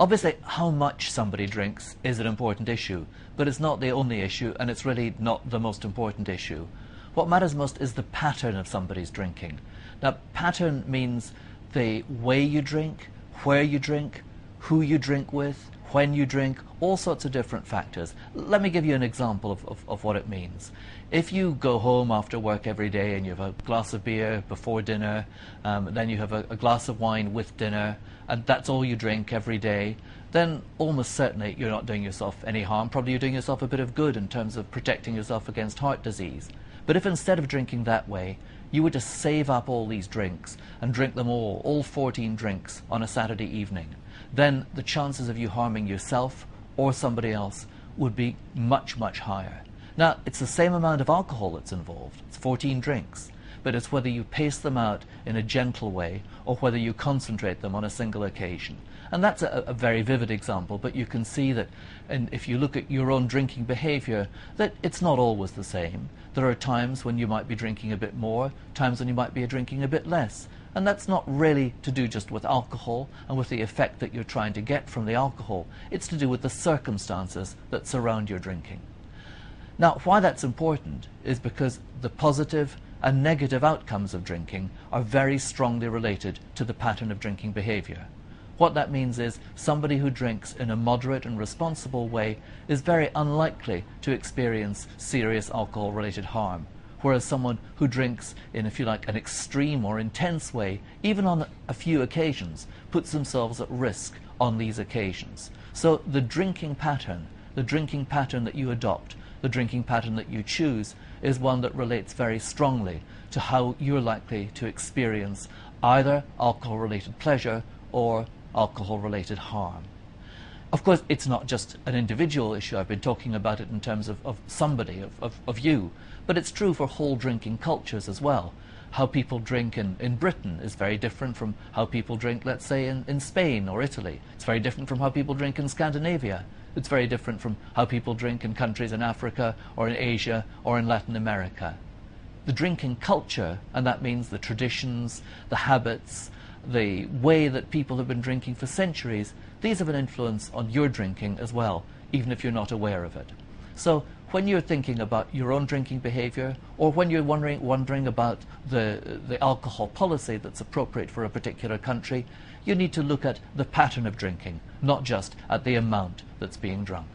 Obviously, how much somebody drinks is an important issue, but it's not the only issue, and it's really not the most important issue. What matters most is the pattern of somebody's drinking. Now, pattern means the way you drink, where you drink, who you drink with, when you drink, all sorts of different factors. Let me give you an example of what it means. If you go home after work every day and you have a glass of beer before dinner, then you have a glass of wine with dinner, and that's all you drink every day, then almost certainly you're not doing yourself any harm. Probably you're doing yourself a bit of good in terms of protecting yourself against heart disease. But if instead of drinking that way, you were to save up all these drinks and drink them all 14 drinks on a Saturday evening, then the chances of you harming yourself or somebody else would be much, much higher. Now, it's the same amount of alcohol that's involved. It's 14 drinks. But it's whether you pace them out in a gentle way or whether you concentrate them on a single occasion. And that's a very vivid example, but you can see that if you look at your own drinking behavior, that it's not always the same. There are times when you might be drinking a bit more, times when you might be drinking a bit less. And that's not really to do just with alcohol and with the effect that you're trying to get from the alcohol. It's to do with the circumstances that surround your drinking. Now, why that's important is because the positive and negative outcomes of drinking are very strongly related to the pattern of drinking behavior. What that means is somebody who drinks in a moderate and responsible way is very unlikely to experience serious alcohol-related harm, whereas someone who drinks in, if you like, an extreme or intense way, even on a few occasions, puts themselves at risk on these occasions. So the drinking pattern that you adopt, the drinking pattern that you choose, is one that relates very strongly to how you're likely to experience either alcohol-related pleasure or alcohol-related harm. Of course, it's not just an individual issue. I've been talking about it in terms of somebody, of you, but it's true for whole drinking cultures as well. How people drink in Britain is very different from how people drink, let's say, in Spain or Italy. It's very different from how people drink in Scandinavia. It's very different from how people drink in countries in Africa or in Asia or in Latin America. The drinking culture, and that means the traditions, the habits, the way that people have been drinking for centuries, these have an influence on your drinking as well, even if you're not aware of it. So when you're thinking about your own drinking behavior, or when you're wondering about the alcohol policy that's appropriate for a particular country, you need to look at the pattern of drinking, not just at the amount that's being drunk.